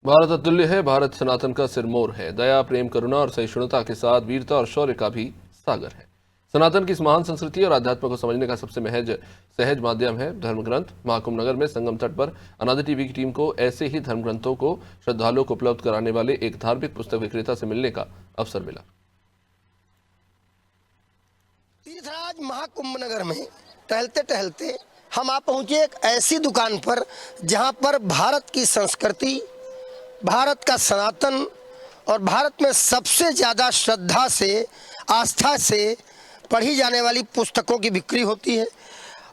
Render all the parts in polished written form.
भारत अतुल्य है, भारत सनातन का सिरमौर है। दया, प्रेम, करुणा और सहिष्णुता के साथ वीरता और शौर्य का भी सागर है। सनातन की इस महान संस्कृति और आध्यात्म को समझने का सबसे सहज माध्यम है धर्म ग्रंथ। महाकुंभ नगर में संगम तट पर अनादि टीवी की टीम को ऐसे ही धर्म ग्रंथों को श्रद्धालुओं को उपलब्ध कराने वाले एक धार्मिक पुस्तक विक्रेता से मिलने का अवसर मिला। तीर्थराज महाकुंभ नगर में टहलते टहलते हम आप पहुंचे एक ऐसी दुकान पर जहां पर भारत की संस्कृति, भारत का सनातन और भारत में सबसे ज़्यादा श्रद्धा से, आस्था से पढ़ी जाने वाली पुस्तकों की बिक्री होती है।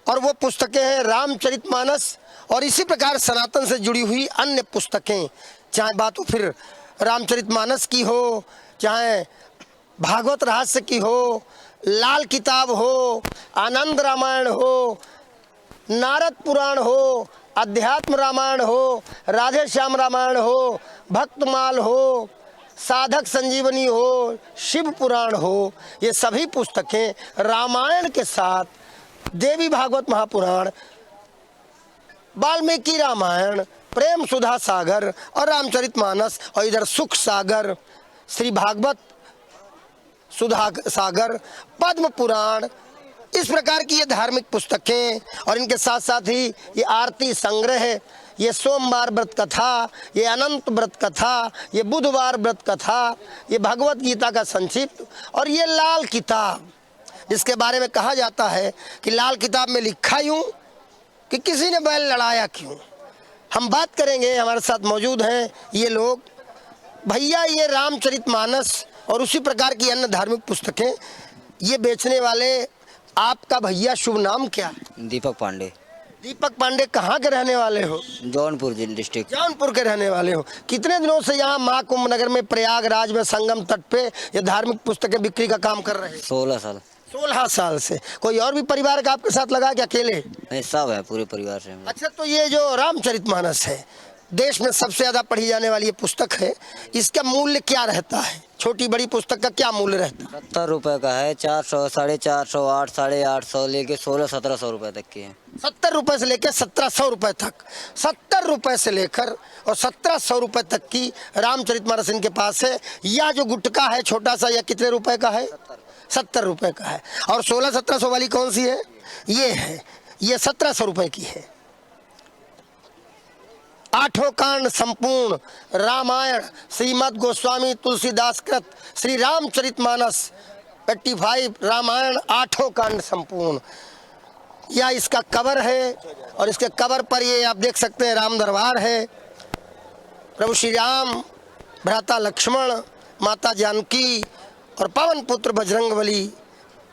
और वो पुस्तकें हैं रामचरितमानस और इसी प्रकार सनातन से जुड़ी हुई अन्य पुस्तकें, चाहे बात हो फिर रामचरितमानस की हो, चाहे भागवत रहस्य की हो, लाल किताब हो, आनंद रामायण हो, नारद पुराण हो, अध्यात्म रामायण हो, राधे श्याम रामायण हो, भक्तमाल हो, साधक संजीवनी हो, शिव पुराण हो। ये सभी पुस्तकें रामायण के साथ देवी भागवत महापुराण, वाल्मीकि रामायण, प्रेम सुधा सागर और रामचरितमानस, और इधर सुख सागर, श्री भागवत सुधा सागर, पद्म पुराण, इस प्रकार की ये धार्मिक पुस्तकें। और इनके साथ साथ ही ये आरती संग्रह, ये सोमवार व्रत कथा, ये अनंत व्रत कथा, ये बुधवार व्रत कथा, ये भगवत गीता का संक्षिप्त, और ये लाल किताब जिसके बारे में कहा जाता है कि लाल किताब में लिखा यूं कि किसी ने बैल लड़ाया क्यों। हम बात करेंगे, हमारे साथ मौजूद हैं ये लोग। भैया, ये रामचरितमानस और उसी प्रकार की अन्य धार्मिक पुस्तकें ये बेचने वाले, आपका भैया शुभ नाम क्या है? दीपक पांडे। दीपक पांडे, कहाँ के रहने वाले हो? जौनपुर डिस्ट्रिक्ट। जौनपुर के रहने वाले हो। कितने दिनों से यहाँ महाकुंभ नगर में प्रयागराज में संगम तट पे ये धार्मिक पुस्तकें बिक्री का काम कर रहे हैं? 16 साल। 16 साल से। कोई और भी परिवार का आपके साथ लगा कि अकेले? नहीं, सब है, पूरे परिवार से। अच्छा, तो ये जो रामचरितमानस है, देश में सबसे ज्यादा पढ़ी जाने वाली ये पुस्तक है, इसका मूल्य क्या रहता है? छोटी बड़ी पुस्तक का क्या मूल्य रहता है? 70 रुपए का है, 400, 450, 800, 850 लेके 1600-1700 रुपए तक की है। 70 रुपए से लेकर 1700 रुपए तक, 70 रुपए से लेकर और 1700 रुपए तक की रामचरितमानस इनके पास है। या जो गुटका है छोटा सा, या कितने रुपए का है? 70 रुपए का है। और 1600-1700 वाली कौन सी है? ये है, ये 1700 रुपए की है। 8 कांड संपूर्ण रामायण, श्रीमद् गोस्वामी तुलसीदास कृत श्री रामचरितमानस 85 रामायण, 8 कांड संपूर्ण। यह इसका कवर है और इसके कवर पर ये आप देख सकते हैं राम दरबार है, प्रभु श्री राम, भ्राता लक्ष्मण, माता जानकी और पवन पुत्र बजरंगबली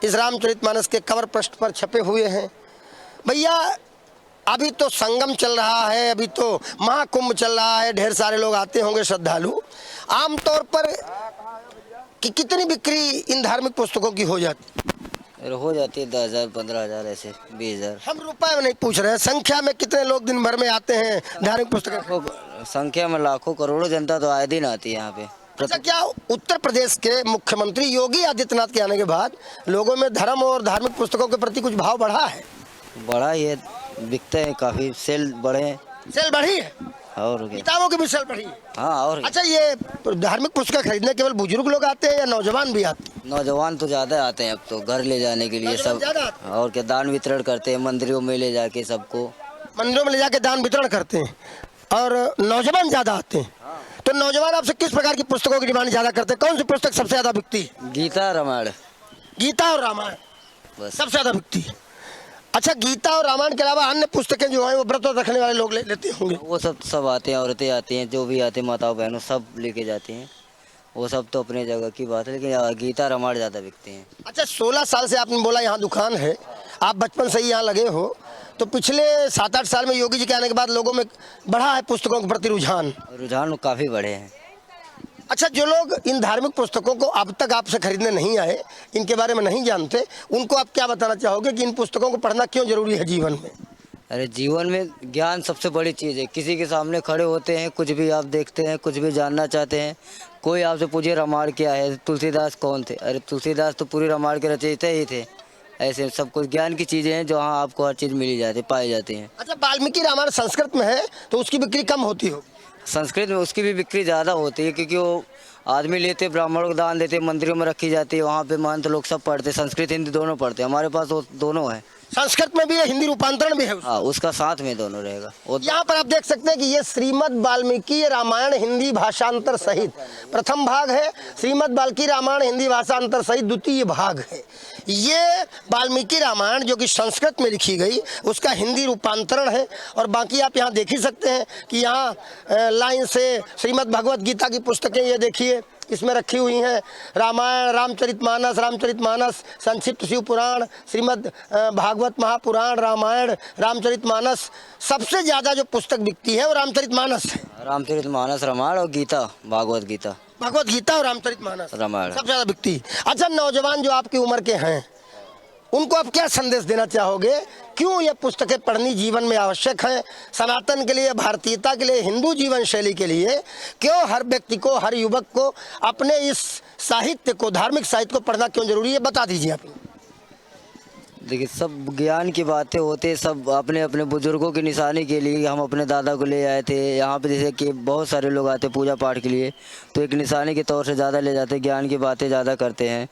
इस रामचरितमानस के कवर पृष्ठ पर छपे हुए हैं। भैया, अभी तो संगम चल रहा है, अभी तो महाकुंभ चल रहा है, ढेर सारे लोग आते होंगे श्रद्धालु। आमतौर पर कि कितनी बिक्री इन धार्मिक पुस्तकों की हो जाती? हो जाती है 10,000, 15,000, ऐसे 20,000। हम रुपए में नहीं पूछ रहे हैं, संख्या में कितने लोग दिन भर में आते हैं धार्मिक पुस्तकें? संख्या में लाखों करोड़ों जनता तो आए दिन आती है यहाँ पे। अच्छा, क्या उत्तर प्रदेश के मुख्यमंत्री योगी आदित्यनाथ के आने के बाद लोगों में धर्म और धार्मिक पुस्तकों के प्रति कुछ भाव बढ़ा है? बड़ा ये बिकते हैं, काफी सेल बढ़े हैं। सेल बढ़ी है और क्या? किताबों की भी सेल बढ़ी है। हाँ, और अच्छा, ये धार्मिक पुस्तकें खरीदने केवल बुजुर्ग लोग आते हैं या नौजवान भी आते हैं? नौजवान तो ज्यादा आते हैं अब तो, घर ले जाने के लिए नौजवान सब। ज्यादा आते और क्या, दान वितरण करते हैं मंदिरों में ले जाके सबको। मंदिरों में ले जाके दान वितरण करते हैं और नौजवान ज्यादा आते हैं। तो नौजवान आपसे किस प्रकार की पुस्तकों की डिमांड ज्यादा करते हैं? कौन सी पुस्तक सबसे ज्यादा बिकती है? गीता, रामायण। गीता और रामायण बस। सबसे ज्यादा बिकती है। अच्छा, गीता और रामायण के अलावा अन्य पुस्तकें जो हैं वो व्रत रखने वाले लोग लेते होंगे? वो सब आते हैं, औरतें आती हैं, जो भी आते हैं, माताओं बहनों सब लेके जाती हैं। वो सब तो अपने जगह की बात है, लेकिन गीता रामायण ज़्यादा बिकते हैं। अच्छा, 16 साल से आपने बोला यहाँ दुकान है, आप बचपन से ही यहाँ लगे हो, तो पिछले 7-8 साल में योगी जी के आने के बाद लोगों में बढ़ा है पुस्तकों के प्रति रुझान काफ़ी बढ़े हैं। अच्छा, जो लोग इन धार्मिक पुस्तकों को अब तक आपसे खरीदने नहीं आए, इनके बारे में नहीं जानते, उनको आप क्या बताना चाहोगे कि इन पुस्तकों को पढ़ना क्यों जरूरी है जीवन में? अरे, जीवन में ज्ञान सबसे बड़ी चीज़ है। किसी के सामने खड़े होते हैं, कुछ भी आप देखते हैं, कुछ भी जानना चाहते हैं, कोई आपसे पूछे रामायण क्या है, तुलसीदास कौन थे? अरे, तुलसीदास तो पूरी रामायण के रचयिता ही थे। ऐसे सब कुछ ज्ञान की चीज़ें हैं, जहाँ आपको हर चीज़ मिली जाती, पाई जाती हैं। अच्छा, वाल्मीकि रामायण संस्कृत में है तो उसकी बिक्री कम होती हो? संस्कृत में उसकी भी बिक्री ज़्यादा होती है, क्योंकि वो आदमी लेते, ब्राह्मणों को दान देते, मंदिरों में रखी जाती है, वहाँ पे महंत लोग सब पढ़ते, संस्कृत हिंदी दोनों पढ़ते हैं। हमारे पास वो दोनों है। संस्कृत में भी है, हिंदी रूपांतरण भी है उसका। हाँ, उसका साथ में दोनों रहेगा। वो यहाँ पर आप देख सकते हैं कि ये श्रीमद् वाल्मीकि रामायण हिंदी भाषांतर सहित प्रथम भाग है, श्रीमद् वाल्मीकि रामायण हिंदी भाषांतर सहित द्वितीय भाग है। ये वाल्मीकि रामायण जो कि संस्कृत में लिखी गई उसका हिंदी रूपांतरण है। और बाकी आप यहाँ देख ही सकते हैं कि यहाँ लाइन से श्रीमद् भगवत गीता की पुस्तकें ये देखिए इसमें रखी हुई हैं। रामायण, रामचरितमानस, संक्षिप्त शिव पुराण, श्रीमद् भागवत महापुराण, रामायण, रामचरितमानस। सबसे ज़्यादा जो पुस्तक बिकती है वो रामचरितमानस है। रामचरितमानस, रामायण और गीता, भगवत गीता, भगवत गीता और रामचरितमानस रामायण सबसे ज़्यादा बिकती है। अच्छा, नौजवान जो आपकी उम्र के हैं उनको आप क्या संदेश देना चाहोगे? क्यों ये पुस्तकें पढ़नी जीवन में आवश्यक है? सनातन के लिए, भारतीयता के लिए, हिंदू जीवन शैली के लिए क्यों हर व्यक्ति को, हर युवक को अपने इस साहित्य को, धार्मिक साहित्य को पढ़ना क्यों जरूरी है, बता दीजिए आप। देखिए, सब ज्ञान की बातें होते, सब अपने अपने बुजुर्गों की निशानी के लिए हम अपने दादा को ले आए थे यहाँ पे। जैसे कि बहुत सारे लोग आते पूजा पाठ के लिए, तो एक निशानी के तौर से ज़्यादा ले जाते, ज्ञान की बातें ज़्यादा करते हैं।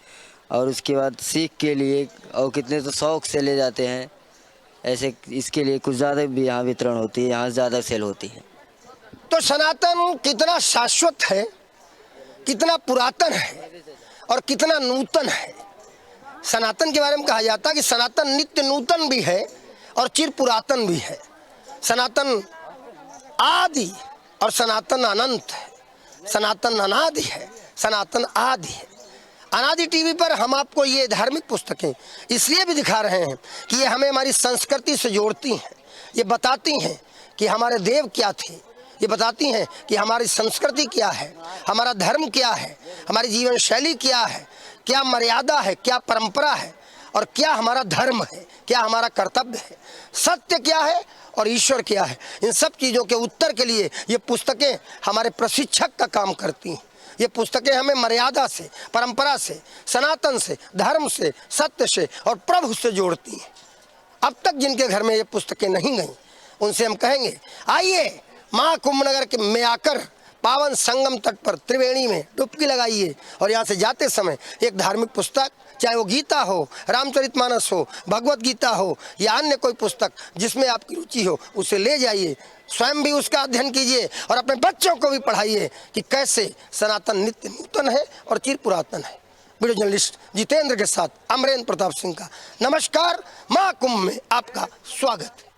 और उसके बाद सीख के लिए, और कितने तो शौक़ से ले जाते हैं ऐसे। इसके लिए कुछ ज़्यादा भी यहाँ वितरण होती है, यहाँ ज़्यादा सेल होती है। तो सनातन कितना शाश्वत है, कितना पुरातन है और कितना नूतन है। सनातन के बारे में कहा जाता है कि सनातन नित्य नूतन भी है और चिर पुरातन भी है। सनातन आदि और सनातन अनंत है। सनातन अनादि है, सनातन आदि है। अनादि टीवी पर हम आपको ये धार्मिक पुस्तकें इसलिए भी दिखा रहे हैं कि ये हमें हमारी संस्कृति से जोड़ती हैं। ये बताती हैं कि हमारे देव क्या थे, ये बताती हैं कि हमारी संस्कृति क्या है, हमारा धर्म क्या है, हमारी जीवन शैली क्या है, क्या मर्यादा है, क्या परंपरा है और क्या हमारा धर्म है, क्या हमारा कर्तव्य है, सत्य क्या है और ईश्वर क्या है। इन सब चीज़ों के उत्तर के लिए ये पुस्तकें हमारे प्रशिक्षक का काम करती हैं। ये पुस्तकें हमें मर्यादा से, परंपरा से, सनातन से, धर्म से, सत्य से और प्रभु से जोड़ती हैं। अब तक जिनके घर में ये पुस्तकें नहीं गईं उनसे हम कहेंगे, आइए महाकुंभनगर के में आकर पावन संगम तट पर त्रिवेणी में डुबकी लगाइए और यहाँ से जाते समय एक धार्मिक पुस्तक, चाहे वो गीता हो, रामचरितमानस हो, भगवत गीता हो या अन्य कोई पुस्तक जिसमें आपकी रुचि हो, उसे ले जाइए, स्वयं भी उसका अध्ययन कीजिए और अपने बच्चों को भी पढ़ाइए कि कैसे सनातन नित्य नूतन है और चिर पुरातन है। वीडियो जर्नलिस्ट जितेंद्र के साथ अमरेंद्र प्रताप सिंह का नमस्कार। महाकुंभ में आपका स्वागत है।